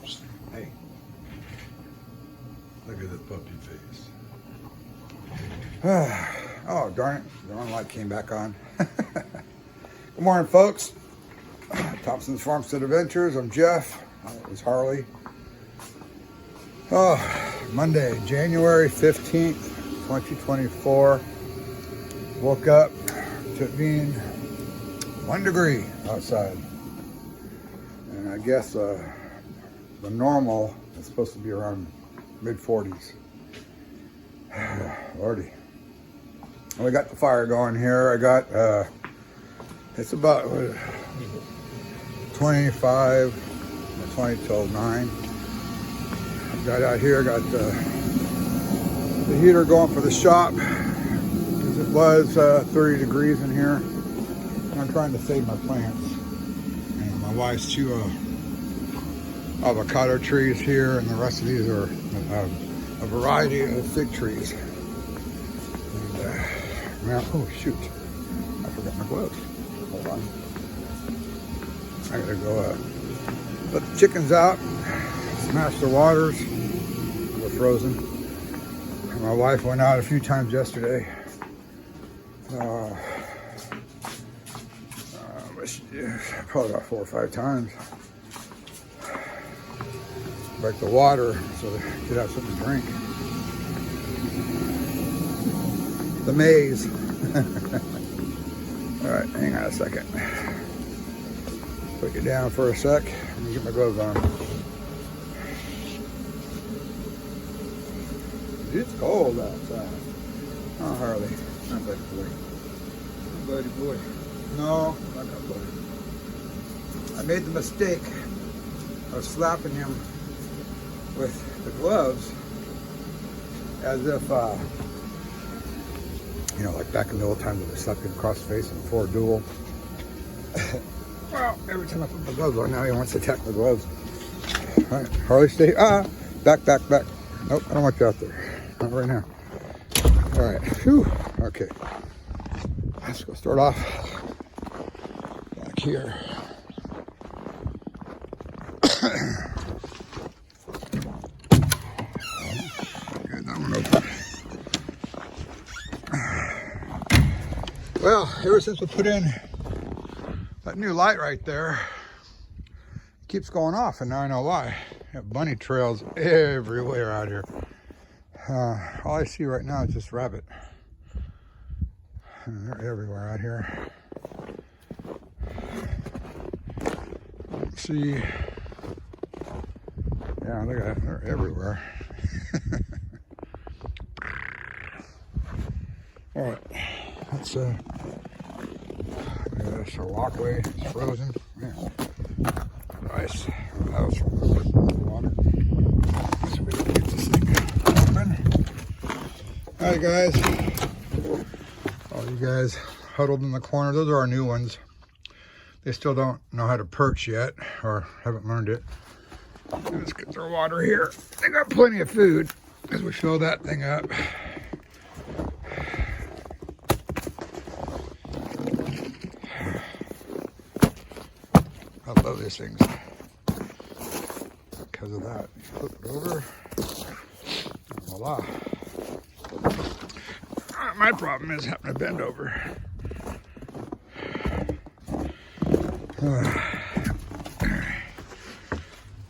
Hey, look at this puppy face. Oh, darn it. The wrong light came back on. Good morning, folks. Thompson's Farmstead Adventures. I'm Jeff. That was Harley. Oh, Monday, January 15th, 2024. Woke up to it being 1 degree outside. And I guess the normal is supposed to be around mid-40s. Lordy. We got the fire going here. I got, it's about 20 till 9. I got out here, got the heater going for the shop. Because it was 30 degrees in here. And I'm trying to save my plants. And my wife's 2 avocado trees here, and the rest of these are a variety of fig trees. Now, oh shoot, I forgot my gloves. Hold on. I gotta go let the chickens out, smash the waters. They're frozen. And my wife went out a few times yesterday. Probably about 4 or 5 times. Break the water so they could have something to drink. The maze. All right, hang on a second. Put you down for a sec. Let me get my gloves on. It's cold outside. Oh, Harley. Not buddy boy. Not buddy boy. No, not that buddy. I made the mistake of slapping him with the gloves as if, you know, like back in the old times when they slapped you across the face before a duel. Well, every time I put my gloves on, now he wants to attack the gloves. All right, Harley, stay. Back. Nope, I don't want you out there. Not right now. All right, whew. Okay. Let's go start off back here. Get that one open. Well, ever since we put in that new light right there, it keeps going off, and now I know why. We have bunny trails everywhere out here. All I see right now is just rabbit. And they're everywhere out here. Let's see. Yeah, look at that. They're everywhere. All right. That's there's a walkway. It's frozen. Man, nice. That was from the water. So we can get this thing open. All right, guys. All you guys huddled in the corner. Those are our new ones. They still don't know how to perch yet, or haven't learned it. Let's get their water here. They got plenty of food as we fill that thing up. I love these things because of that. Flip it over. Voila. My problem is having to bend over.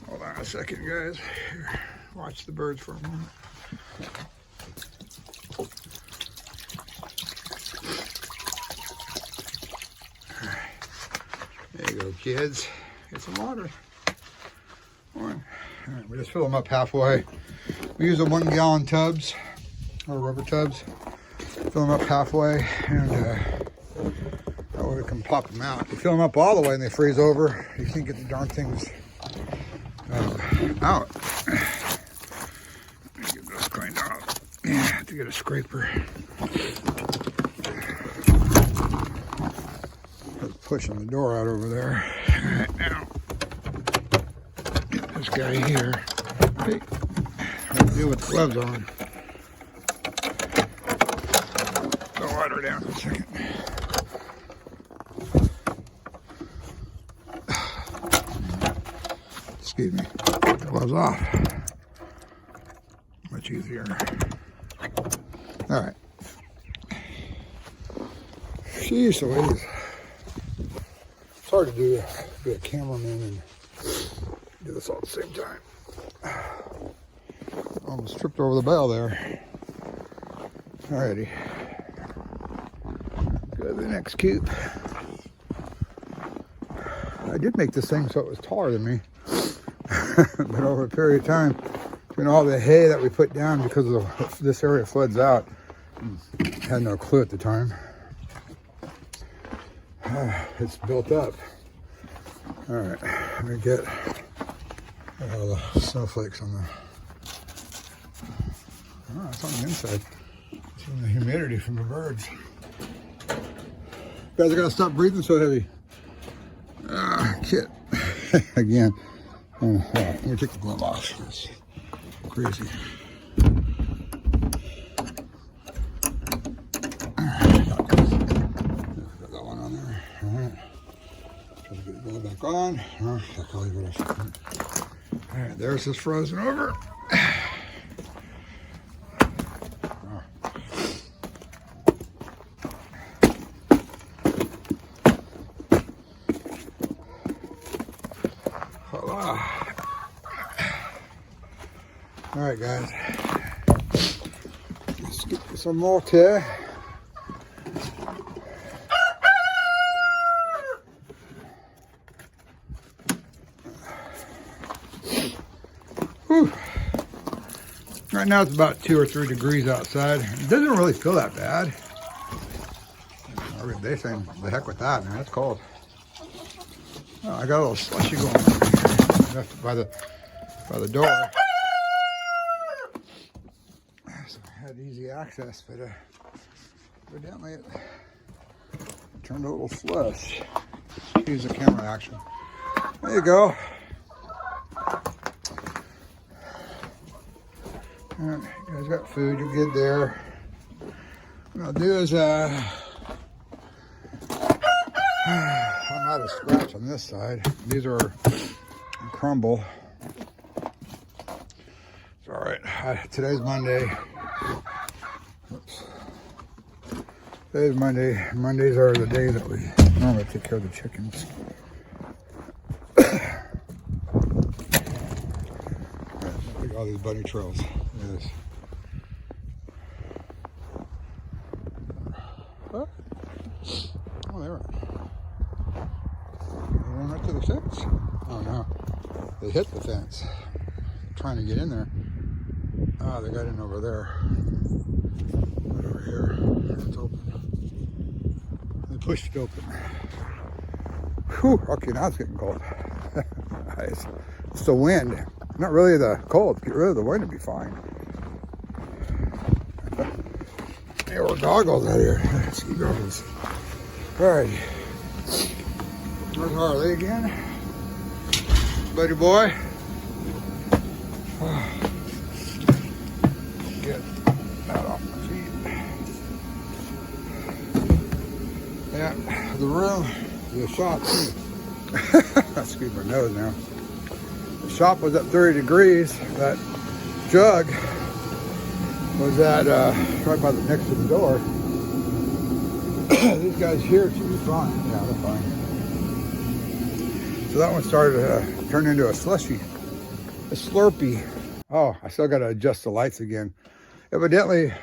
Hold on a second, guys. Here, watch the birds for a moment. There you go, kids. Get some water. All right, we just fill them up halfway. We use the 1 gallon tubs, or rubber tubs. Fill them up halfway, and that way we can pop them out. You fill them up all the way and they freeze over. You can't get the darn things out. Let me get those cleaned out. Yeah, I have to get a scraper. Pushing the door out over there. Right now, get this guy here. Hey, I'll deal with the gloves on. The water down for a second. Excuse me. Get the gloves off. Much easier. All right. Jeez Louise. It's hard to be a cameraman and do this all at the same time. Almost tripped over the bell there. Alrighty. Go to the next coop. I did make this thing so it was taller than me. But over a period of time, between all the hay that we put down because of this area floods out, I had no clue at the time. It's built up. All right, let me get all the snowflakes on the. Oh, it's on the inside. It's from the humidity from the birds. You guys, I gotta stop breathing so heavy. Kit. Again. Let me take the glove off. It's crazy. Got that one on there. All right. Try to get the glove back on. I'll leave it off. All right, there's this frozen over. All right, guys. Let's get some more tea. Whew. Right now it's about 2 or 3 degrees outside. It doesn't really feel that bad. They say the heck with that, man. It's cold. Oh, I got a little slushy going on here by the door. So I had easy access, but evidently it turned a little slush. Use the camera action. There you go. All right, you guys got food, you're good there. What I'll do is I'm out of scratch on this side. These are crumble. It's all right. Today's Monday. Oops. Today's Monday. Mondays are the day that we normally take care of the chickens. Look at all these bunny trails. Look at this. What? Oh, they're going right to the fence. Oh no, they hit the fence. Trying to get in there. Ah, they got in over there. Right over here. It's open. They pushed it open. Whew, okay, now it's getting cold. It's the wind. Not really the cold. Get rid of the wind and be fine. There were goggles out here. Ski goggles. Alright. Where's Harley again? Buddy boy. Get that off my feet. Yeah, the room, the shop. Excuse my nose now. The shop was at 30 degrees. That jug was at right by next to the door. These guys here should be fine. Yeah, they're fine. So that one started to turn into a slushy, a slurpee. Oh, I still got to adjust the lights again. Evidently,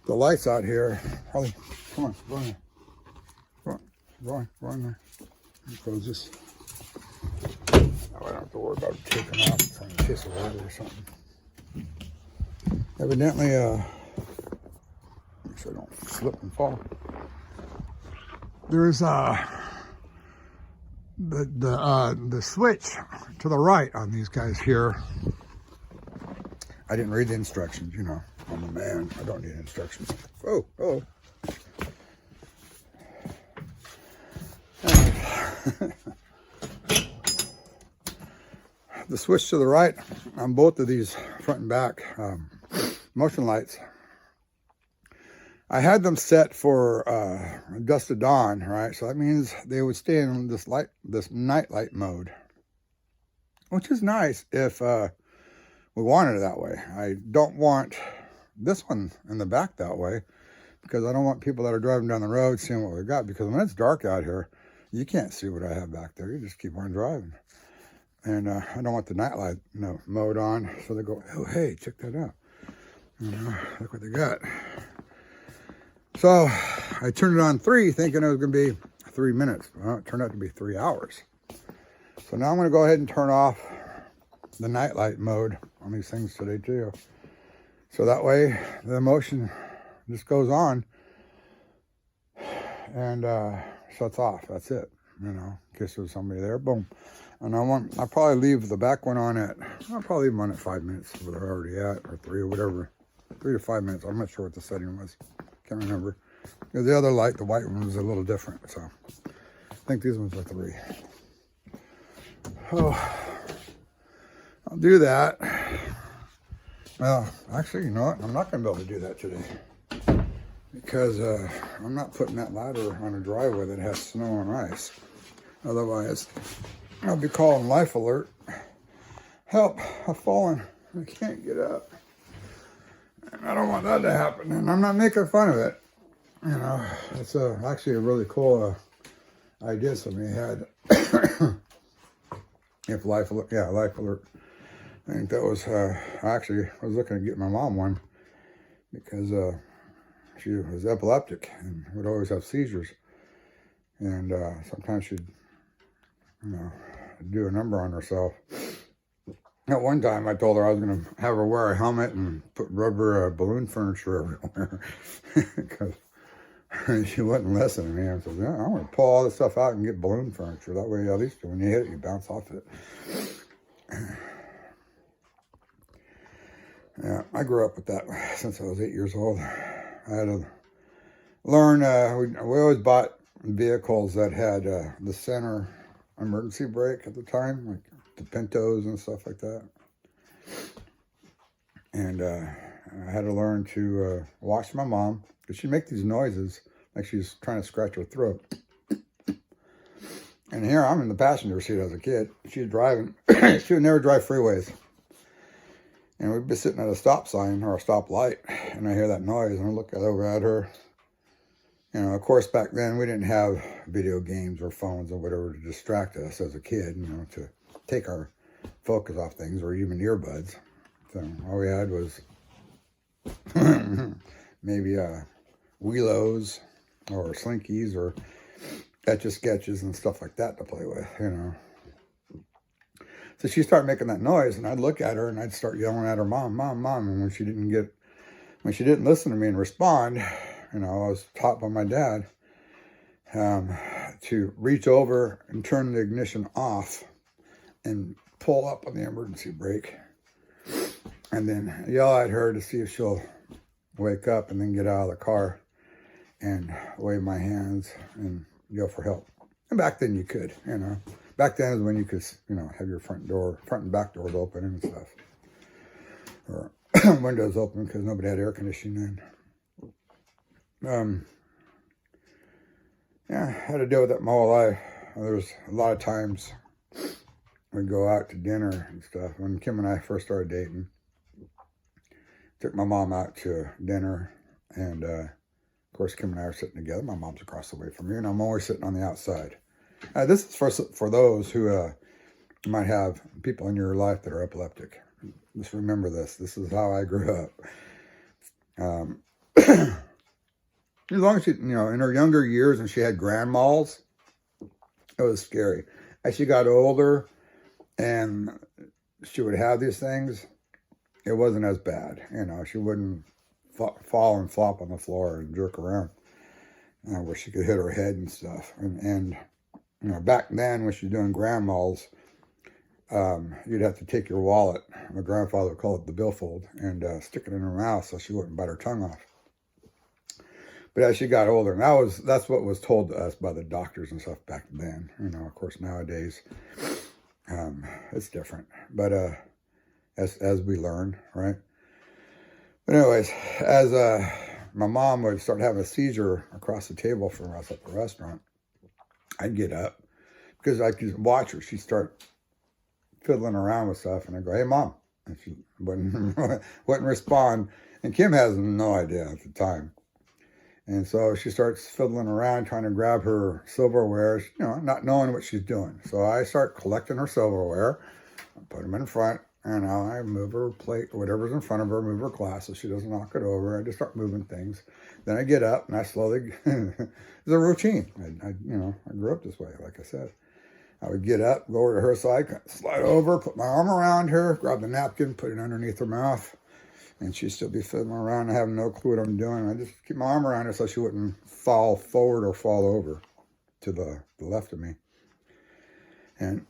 the lights out here. Probably, come on, go in there. Go in there. Let me close this. Now I don't have to worry about it taking off and trying to chase a water or something. Evidently, make sure I don't slip and fall. There's the switch to the right on these guys here. I didn't read the instructions, you know. I'm a man. I don't need instructions. Oh, oh. The switch to the right on both of these front and back motion lights. I had them set for dusk to dawn, right? So that means they would stay in this night light mode. which is nice if we wanted it that way. I don't want this one in the back that way because I don't want people that are driving down the road seeing what we got, because when it's dark out here, you can't see what I have back there. You just keep on driving. And I don't want the nightlight mode on, so they go, oh, hey, check that out. Look what they got. So I turned it on 3 thinking it was going to be 3 minutes. Well, it turned out to be 3 hours. So now I'm going to go ahead and turn off the nightlight mode on these things today too. So that way the motion just goes on and shuts off. That's it. In case there's somebody there, boom. And I'll probably leave the back one on I'll probably leave them on at 5 minutes where they're already at, or 3 or whatever. 3 to 5 minutes. I'm not sure what the setting was. Can't remember. Because the other light, the white one, was a little different. So I think these ones are 3. Oh, I'll do that. Well, actually, you know what? I'm not going to be able to do that today. Because I'm not putting that ladder on a driveway that has snow and ice. Otherwise, I'll be calling Life Alert. Help, I've fallen. I can't get up. And I don't want that to happen. And I'm not making fun of it. It's actually a really cool idea somebody had. If Life Alert, yeah, Life Alert. I think that was, actually, I was looking to get my mom one because she was epileptic and would always have seizures. And sometimes she'd, do a number on herself. At one time, I told her I was going to have her wear a helmet and put rubber balloon furniture everywhere because she wouldn't listen to me. I said, yeah, I'm going to pull all this stuff out and get balloon furniture. That way, at least when you hit it, you bounce off it. Yeah, I grew up with that since I was 8 years old. I had to learn, we always bought vehicles that had the center emergency brake at the time, like the Pintos and stuff like that. And I had to learn to watch my mom, because she'd make these noises like she's trying to scratch her throat. And here I'm in the passenger seat as a kid. She's driving. She would never drive freeways. And we'd be sitting at a stop sign or a stop light, and I hear that noise, and I look over at her. Of course, back then we didn't have video games or phones or whatever to distract us as a kid, to take our focus off things, or even earbuds. So all we had was maybe Wheelos or Slinkies or Etch-a-Sketches and stuff like that to play with, So she started making that noise, and I'd look at her and I'd start yelling at her, Mom, Mom, Mom. And when she didn't listen to me and respond, I was taught by my dad to reach over and turn the ignition off and pull up on the emergency brake, and then yell at her to see if she'll wake up, and then get out of the car and wave my hands and yell for help. And back then you could, Back then is when you could, have your front and back doors open and stuff. Or windows open, because nobody had air conditioning then. Yeah, I had to deal with that my whole life. There's a lot of times we'd go out to dinner and stuff. When Kim and I first started dating, took my mom out to dinner, and of course Kim and I are sitting together. My mom's across the way from me, and I'm always sitting on the outside. This is for those who might have people in your life that are epileptic. Just remember this. This is how I grew up. As long as she, in her younger years, and she had grand malls, it was scary. As she got older and she would have these things, it wasn't as bad. She wouldn't fall and flop on the floor and jerk around where she could hit her head and stuff. And back then when she was doing grand malls, you'd have to take your wallet. My grandfather would call it the billfold, and stick it in her mouth so she wouldn't bite her tongue off. But as she got older, and that's what was told to us by the doctors and stuff back then. Of course, nowadays, it's different. But as we learn, right? But anyways, as my mom would start having a seizure across the table from us at the restaurant, I'd get up because I could watch her. She'd start fiddling around with stuff, and I go, "Hey, Mom," and she wouldn't wouldn't respond. And Kim has no idea at the time. And so she starts fiddling around, trying to grab her silverware, not knowing what she's doing. So I start collecting her silverware, put them in front, and I move her plate, whatever's in front of her, move her glass so she doesn't knock it over. I just start moving things. Then I get up and I slowly, it's a routine. I grew up this way, like I said. I would get up, go over to her side, slide over, put my arm around her, grab the napkin, put it underneath her mouth. And she'd still be fiddling around. I have no clue what I'm doing. I just keep my arm around her so she wouldn't fall forward or fall over to the left of me. And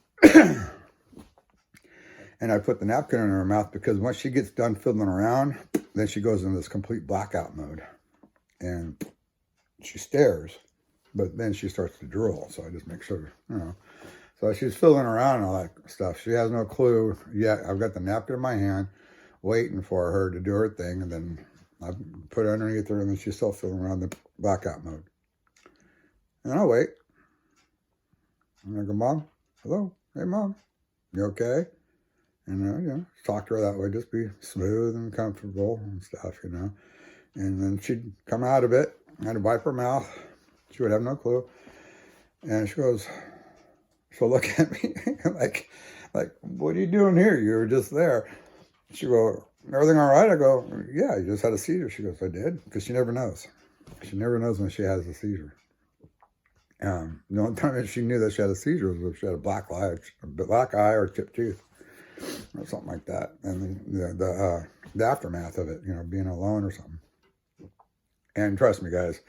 and I put the napkin in her mouth because once she gets done fiddling around, then she goes into this complete blackout mode. And she stares, but then she starts to drool. So I just make sure, So she's fiddling around and all that stuff. She has no clue yet. I've got the napkin in my hand, waiting for her to do her thing, and then I put it underneath her, and then she's still fiddling around the blackout mode. And I wait. And I go, "Mom, hello, hey, Mom, you okay?" And talk to her that way, just be smooth and comfortable and stuff, And then she'd come out of it. I'd wipe her mouth. She would have no clue. And she'll look at me like, "What are you doing here? You were just there." She go, "Everything all right?" I go, "Yeah, you just had a seizure." She goes, "I did?" Because she never knows. She never knows when she has a seizure. The only time that she knew that she had a seizure was if she had a black eye or chipped tooth or something like that. And the aftermath of it, being alone or something. And trust me, guys,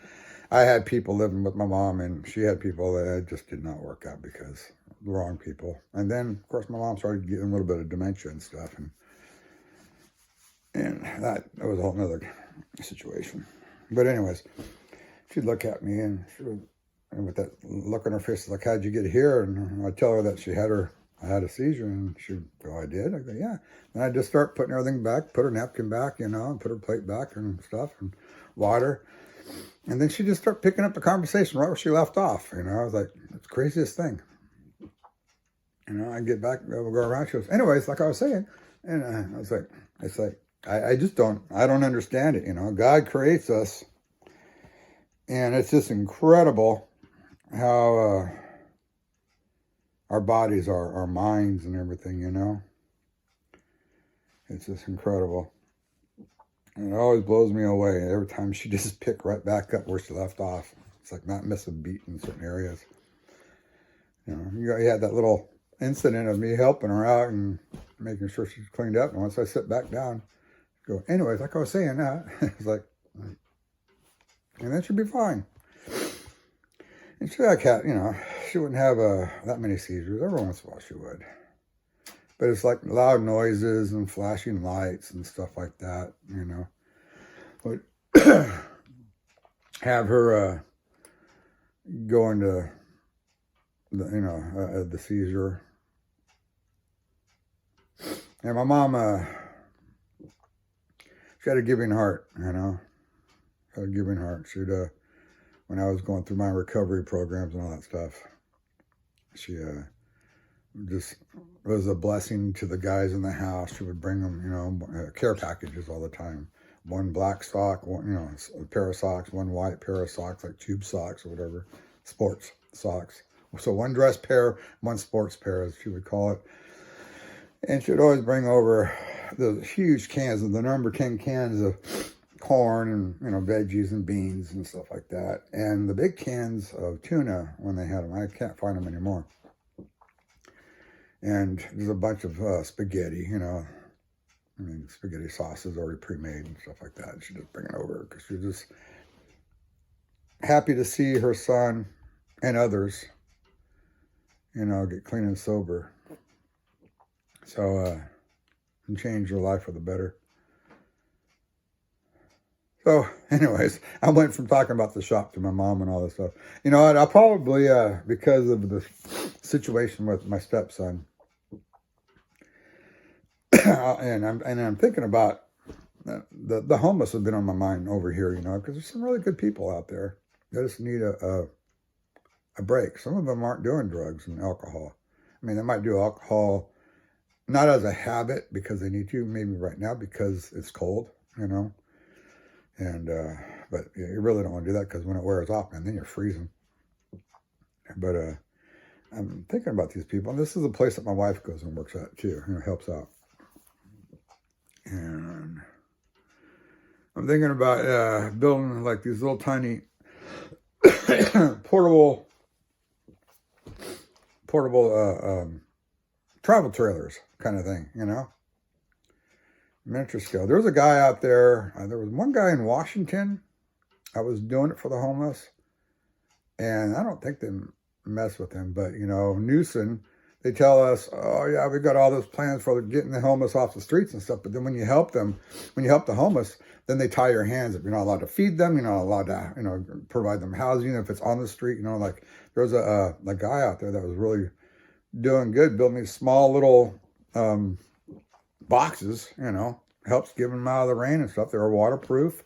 I had people living with my mom, and she had people that just did not work out because the wrong people. And then, of course, my mom started getting a little bit of dementia and stuff, and that was a whole nother situation. But anyways, she'd look at me, and with that look on her face, like, "How'd you get here?" And I'd tell her that I had a seizure, and she'd go, "I did?" I go, "Yeah." Then I'd just start putting everything back, put her napkin back, and put her plate back and stuff, and water. And then she'd just start picking up the conversation right where she left off. I was like, "It's the craziest thing." I'd get back, we'll go around. She goes, "Anyways, like I was saying," and I was like, I just don't understand it. God creates us, and it's just incredible how our bodies are, our minds and everything, It's just incredible. And it always blows me away. Every time she just pick right back up where she left off. It's like not miss a beat in certain areas. You had that little incident of me helping her out and making sure she's cleaned up. And once I sit back down, go, "Anyways, like I was saying," it's like, and then she'd be fine. And she's like, she wouldn't have that many seizures. Every once in a while she would. But it's like loud noises and flashing lights and stuff like that, Would have her go into the seizure. And my mom, she had a giving heart, Had a giving heart. She'd, when I was going through my recovery programs and all that stuff, she just was a blessing to the guys in the house. She would bring them, care packages all the time. One black sock, one, a pair of socks, one white pair of socks, like tube socks or whatever, sports socks. So one dress pair, one sports pair, as she would call it. And she would always bring over the huge cans, the number 10 cans of corn and, veggies and beans and stuff like that. And the big cans of tuna when they had them. I can't find them anymore. And there's a bunch of spaghetti, spaghetti sauces already pre-made and stuff like that. And she'd just bring it over because she was just happy to see her son and others, get clean and sober. So, and change her life for the better. So, anyways, I went from talking about the shop to my mom and all this stuff. I'll probably, because of the situation with my stepson, and I'm thinking about the homeless have been on my mind over here, because there's some really good people out there that just need a break. Some of them aren't doing drugs and alcohol. I mean, they might do alcohol not as a habit because they need to, maybe right now because it's cold, you know. And, but you really don't want to do that because when it wears off, man, then you're freezing. But I'm thinking about these people, and this is a place that my wife goes and works at too, helps out. And I'm thinking about building like these little tiny portable travel trailers kind of thing, miniature scale. There was a guy out there. There was one guy in Washington. I was doing it for the homeless, and I don't think they mess with him. But Newsom, they tell us, oh yeah, we got all those plans for getting the homeless off the streets and stuff. But then when you help the homeless, then they tie your hands up. You're not allowed to feed them. You're not allowed to, provide them housing if it's on the street. Like there was a guy out there that was really doing good, building these small little boxes, helps give them out of the rain and stuff. They were waterproof.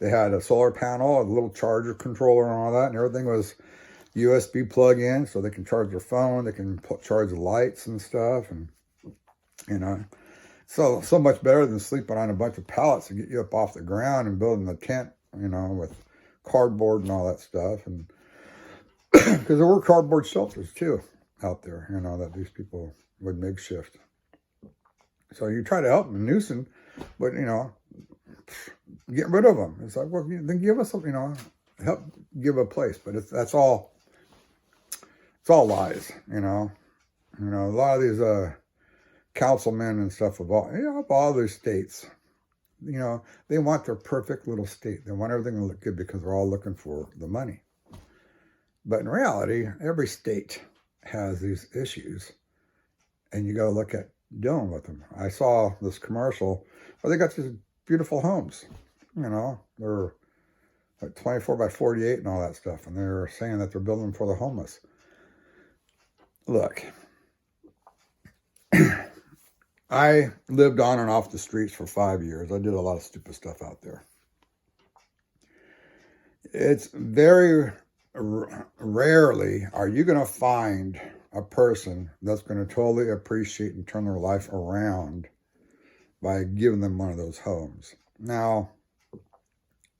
They had a solar panel, a little charger controller and all that, and everything was USB plug-in, so they can charge their phone, they can charge the lights and stuff, and so much better than sleeping on a bunch of pallets to get you up off the ground and building a tent, with cardboard and all that stuff, and because there were cardboard shelters too out there, that these people would makeshift. So you try to help them, Newsom, but get rid of them. It's like, well, then give us something, help give a place. But it's all lies, A lot of these councilmen and stuff of all these states, they want their perfect little state. They want everything to look good because they're all looking for the money. But in reality, every state has these issues, and you got to look at dealing with them. I saw this commercial where they got these beautiful homes, they're like 24 by 48 and all that stuff, and they're saying that they're building for the homeless. Look, I lived on and off the streets for 5 years. I did a lot of stupid stuff out there. It's very rarely are you going to find a person that's going to totally appreciate and turn their life around by giving them one of those homes. Now,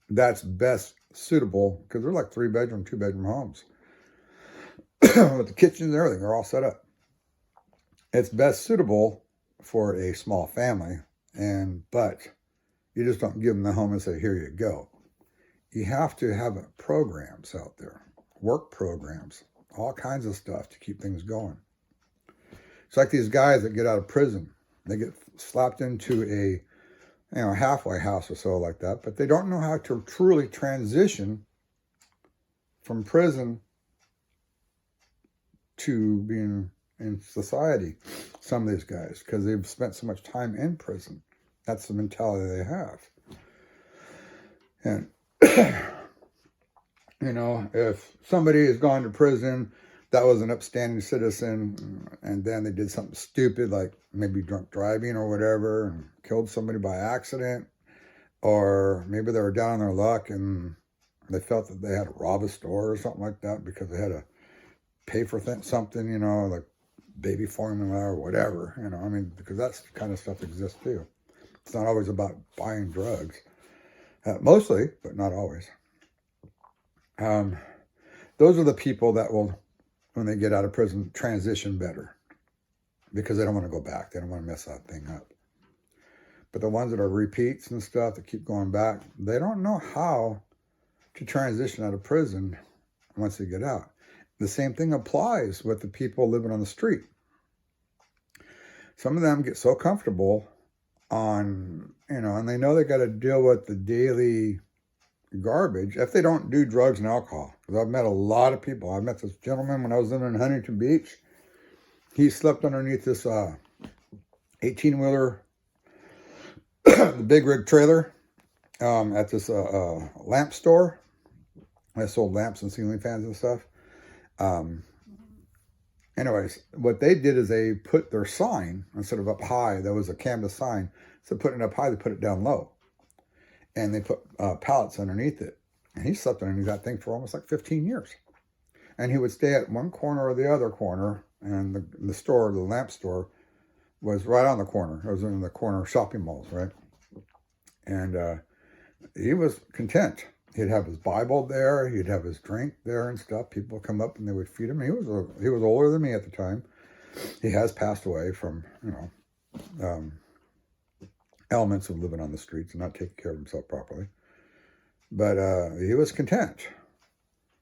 that's best suitable because they're like 3-bedroom, 2-bedroom homes with the kitchens and everything. They're all set up. It's best suitable for a small family, but you just don't give them the home and say, here you go. You have to have programs out there, work programs, all kinds of stuff to keep things going. It's like these guys that get out of prison. They get slapped into a halfway house or so like that, but they don't know how to truly transition from prison to being in society, some of these guys, because they've spent so much time in prison. That's the mentality they have. And if somebody has gone to prison that was an upstanding citizen, and then they did something stupid like maybe drunk driving or whatever and killed somebody by accident, or maybe they were down on their luck and they felt that they had to rob a store or something like that because they had to pay for something, like baby formula or whatever, because that's the kind of stuff exists too. It's not always about buying drugs. Mostly, but not always. Those are the people that will, when they get out of prison, transition better because they don't want to go back. They don't want to mess that thing up. But the ones that are repeats and stuff that keep going back, they don't know how to transition out of prison once they get out. The same thing applies with the people living on the street. Some of them get so comfortable on, and they know they got to deal with the daily garbage if they don't do drugs and alcohol. Because I've met a lot of people. I met this gentleman when I was living in Huntington Beach. He slept underneath this 18-wheeler, the big rig trailer, at this lamp store. I sold lamps and ceiling fans and stuff. Anyways, what they did is they put their sign, instead of up high, there was a canvas sign. So putting it up high, they put it down low. And they put pallets underneath it. And he slept underneath that thing for almost like 15 years. And he would stay at one corner or the other corner, and the store, the lamp store, was right on the corner. It was in the corner of shopping malls, right? And he was content. He'd have his Bible there. He'd have his drink there and stuff. People would come up and they would feed him. He was older than me at the time. He has passed away from, elements of living on the streets and not taking care of himself properly. But he was content.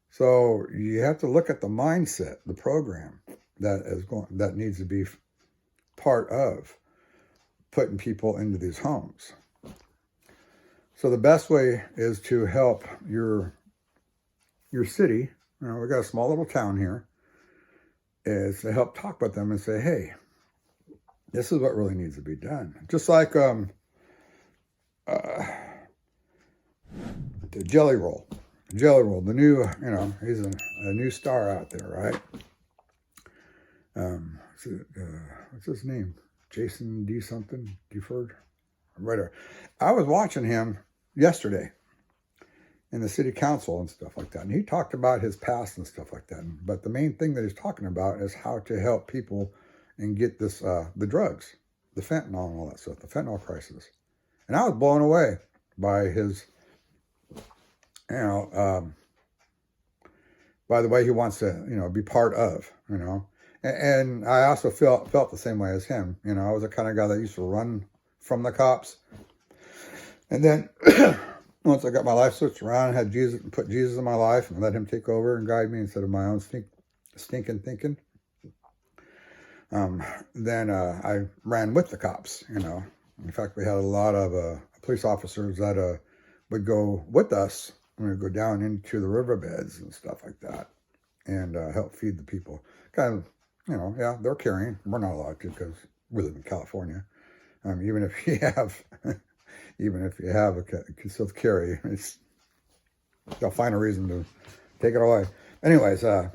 So you have to look at the mindset, the program that needs to be part of putting people into these homes. So the best way is to help your city. We got a small little town here. Is to help talk with them and say, hey, this is what really needs to be done. Just like the Jelly Roll. Jelly Roll, the new, he's a new star out there, right? What's his name? Jason D. something? Deford? Writer. I was watching him yesterday in the city council and stuff like that. And he talked about his past and stuff like that. But the main thing that he's talking about is how to help people and get this, the drugs, the fentanyl and all that stuff, the fentanyl crisis. And I was blown away by his, by the way he wants to, be part of, And I also felt the same way as him. I was the kind of guy that used to run from the cops. And then once I got my life switched around and had Jesus, put Jesus in my life and let him take over and guide me instead of my own stinking thinking, then I ran with the cops, In fact, we had a lot of police officers that would go with us when we go down into the riverbeds and stuff like that and help feed the people. Kind of, they're carrying. We're not allowed to because we live in California. Even if you have a concealed carry, they'll find a reason to take it away. Anyways, our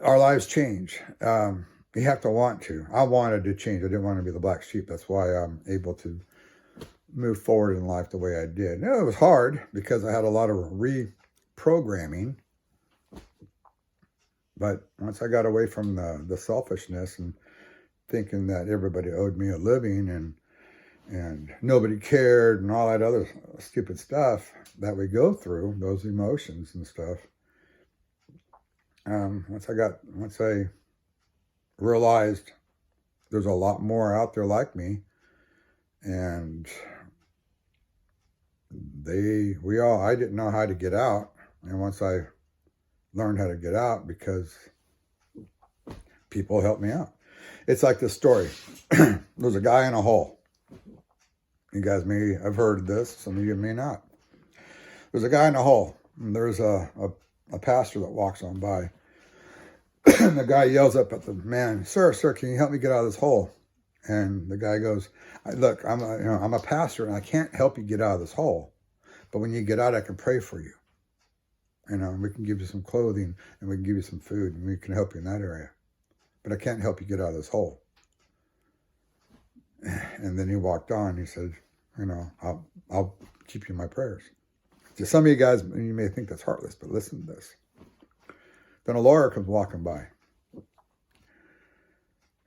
lives change. You have to want to. I wanted to change. I didn't want to be the black sheep. That's why I'm able to move forward in life the way I did. It was hard because I had a lot of reprogramming. But once I got away from the selfishness and thinking that everybody owed me a living and nobody cared and all that other stupid stuff that we go through, those emotions and stuff. Once I realized there's a lot more out there like me, and I didn't know how to get out. And once I learned how to get out, because people helped me out. It's like this story. There's a guy in a hole. You guys may have heard this. Some of you may not. There's a guy in a hole. And there's a pastor that walks on by. And the guy yells up at the man, sir, can you help me get out of this hole? And the guy goes, look, I'm a pastor and I can't help you get out of this hole. But when you get out, I can pray for you. We can give you some clothing and we can give you some food and we can help you in that area. But I can't help you get out of this hole. And then he walked on. He said, I'll keep you in my prayers. To some of you guys, you may think that's heartless, but listen to this. Then a lawyer comes walking by.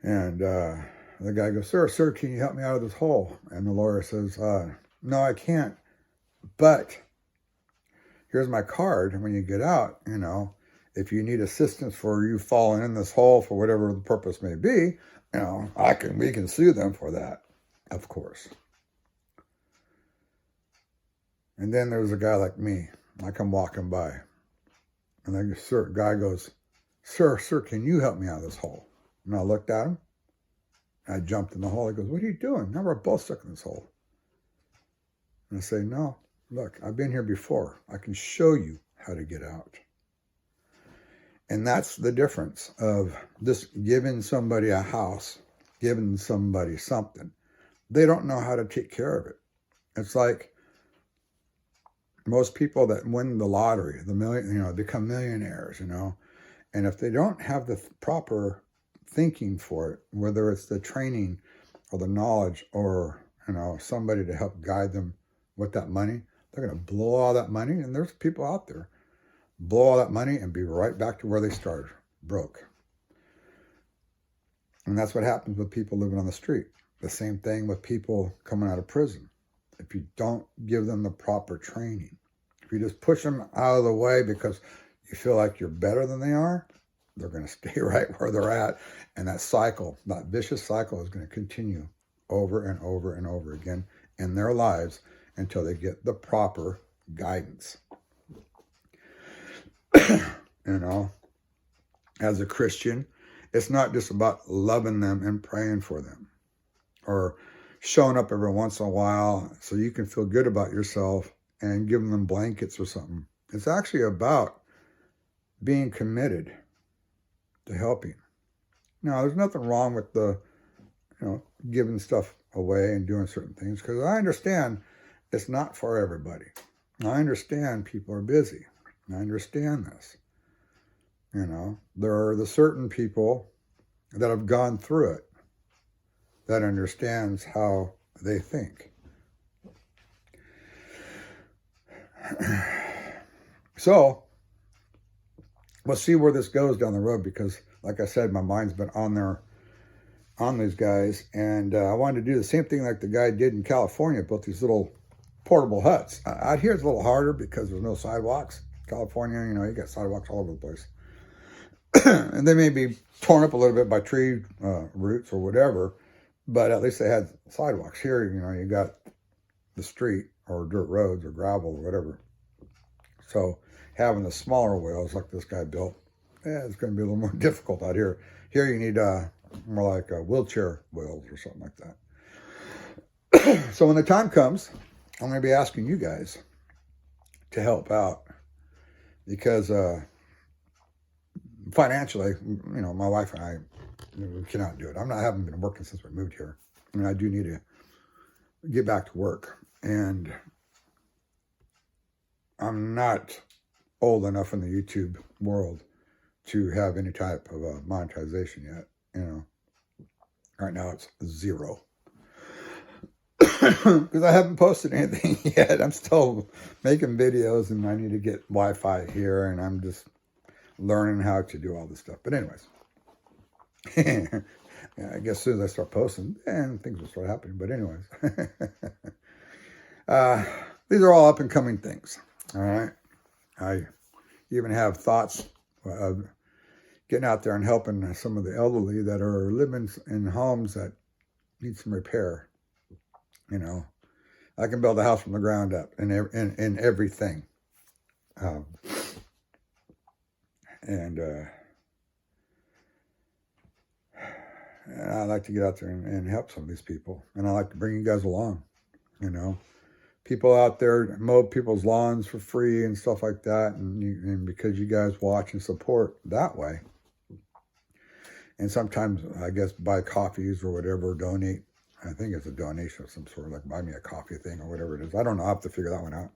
And the guy goes, sir, can you help me out of this hole? And the lawyer says, no, I can't. But here's my card. And when you get out, if you need assistance for you falling in this hole for whatever the purpose may be, we can sue them for that, of course. And then there's a guy like me. I come walking by. And the guy goes, sir, can you help me out of this hole? And I looked at him. I jumped in the hole. He goes, what are you doing? Now we're both stuck in this hole. And I say, no, look, I've been here before. I can show you how to get out. And that's the difference of just giving somebody a house, giving somebody something. They don't know how to take care of it. It's like most people that win the lottery, become millionaires, and if they don't have the proper thinking for it, whether it's the training or the knowledge or, somebody to help guide them with that money, they're going to blow all that money. And there's people out there blow all that money and be right back to where they started, broke. And that's what happens with people living on the street. The same thing with people coming out of prison. If you don't give them the proper training, if you just push them out of the way because you feel like you're better than they are, they're going to stay right where they're at. And that cycle, that vicious cycle is going to continue over and over and over again in their lives until they get the proper guidance. You know, as a Christian, it's not just about loving them and praying for them or showing up every once in a while so you can feel good about yourself and giving them blankets or something. It's actually about being committed to helping. Now, there's nothing wrong with giving stuff away and doing certain things, because I understand it's not for everybody. I understand people are busy. I understand this. There are the certain people that have gone through it that understands how they think. So, we'll see where this goes down the road, because, like I said, my mind's been on these guys, and I wanted to do the same thing like the guy did in California, built these little portable huts. Out here it's a little harder because there's no sidewalks. California, you got sidewalks all over the place. And they may be torn up a little bit by tree roots or whatever, but at least they had sidewalks. Here, you got the street or dirt roads or gravel or whatever. So having the smaller wheels like this guy built, it's going to be a little more difficult out here. Here you need more like wheelchair wheels or something like that. So when the time comes, I'm going to be asking you guys to help out, because financially, my wife and I, we cannot do it. I haven't been working since we moved here. I do need to get back to work, and I'm not old enough in the YouTube world to have any type of monetization yet. Right now it's 0. Because I haven't posted anything yet. I'm still making videos, and I need to get Wi-Fi here, and I'm just learning how to do all this stuff. But anyways, I guess as soon as I start posting, then things will start happening. But anyways, these are all up and coming things. All right. I even have thoughts of getting out there and helping some of the elderly that are living in homes that need some repair. I can build a house from the ground up in everything. And I like to get out there and help some of these people. And I like to bring you guys along. People out there mow people's lawns for free and stuff like that. And because you guys watch and support that way. And sometimes, I guess, buy coffees or whatever, donate. I think it's a donation of some sort, like buy me a coffee thing or whatever it is. I don't know. I have to figure that one out.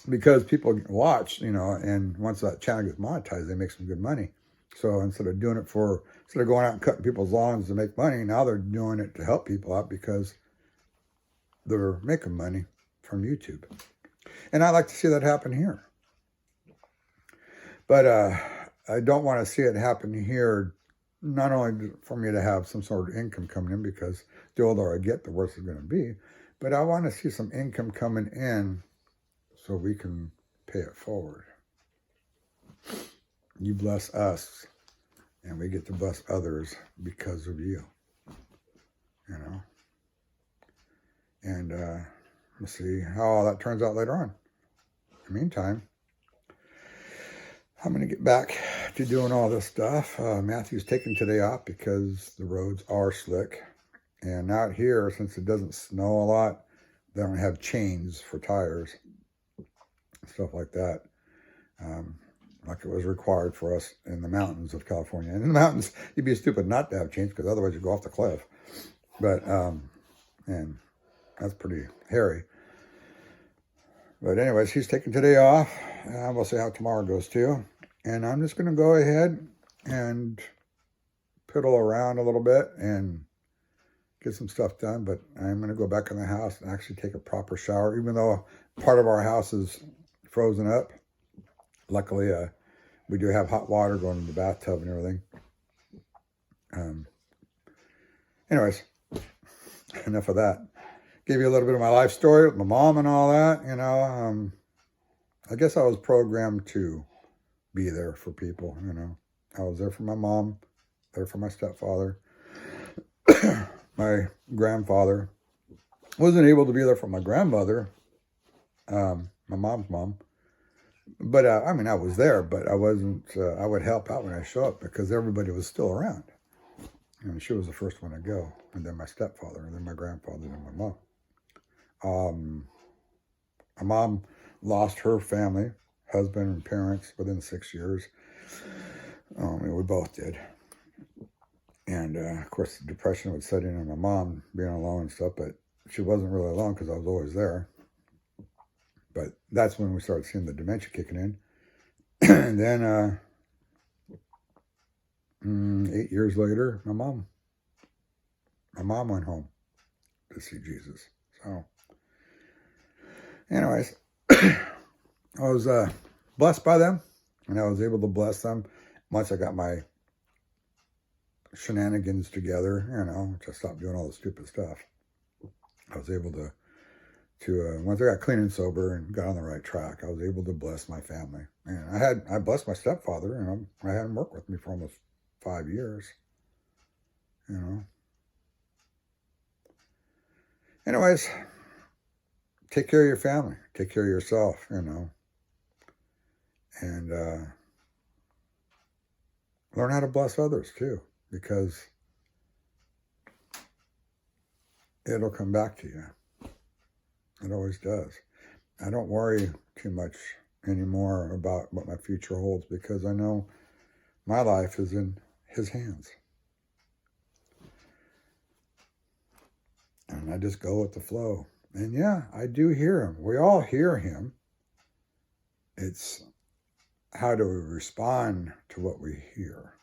Because people watch, and once that channel gets monetized, they make some good money. So instead of going out and cutting people's lawns to make money, now they're doing it to help people out because they're making money from YouTube. And I like to see that happen here. But I don't want to see it happen here, not only for me to have some sort of income coming in, because the older I get, the worse it's going to be, but I want to see some income coming in so we can pay it forward. You bless us, and we get to bless others because of you. And we'll see how all that turns out later on. In the meantime, I'm going to get back to doing all this stuff. Matthew's taking today off because the roads are slick. And out here, since it doesn't snow a lot, they don't have chains for tires. Stuff like that. Like it was required for us in the mountains of California. And in the mountains, you'd be stupid not to have chains, because otherwise you'd go off the cliff. But, and that's pretty hairy. But anyways, he's taking today off. We'll see how tomorrow goes too. And I'm just going to go ahead and piddle around a little bit and get some stuff done. But I'm going to go back in the house and actually take a proper shower, even though part of our house is frozen up. Luckily, we do have hot water going in the bathtub and everything. Anyways, enough of that. Give you a little bit of my life story with my mom and all that. I guess I was programmed to be there for people. I was there for my mom, there for my stepfather, my grandfather. Wasn't able to be there for my grandmother, my mom's mom. But I was there, but I wasn't. I would help out when I show up because everybody was still around. She was the first one to go, and then my stepfather, and then my grandfather, and then my mom. My mom lost her family, husband and parents, within 6 years. We both did. And, of course, the depression would set in on my mom being alone and stuff, but she wasn't really alone because I was always there. But that's when we started seeing the dementia kicking in. And then 8 years later, my mom went home to see Jesus. So, anyways, I was blessed by them, and I was able to bless them once I got my shenanigans together, to stop doing all the stupid stuff. I was able to once I got clean and sober and got on the right track, I was able to bless my family. And I blessed my stepfather, and I had him work with me for almost 5 years, Anyways, take care of your family, take care of yourself, and learn how to bless others too, because it'll come back to you. It always does. I don't worry too much anymore about what my future holds because I know my life is in His hands. And I just go with the flow. And yeah, I do hear Him. We all hear Him. It's how do we respond to what we hear?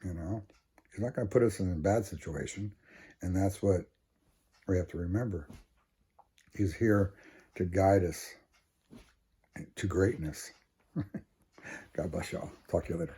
He's not going to put us in a bad situation. And that's what we have to remember. He's here to guide us to greatness. God bless y'all. Talk to you later.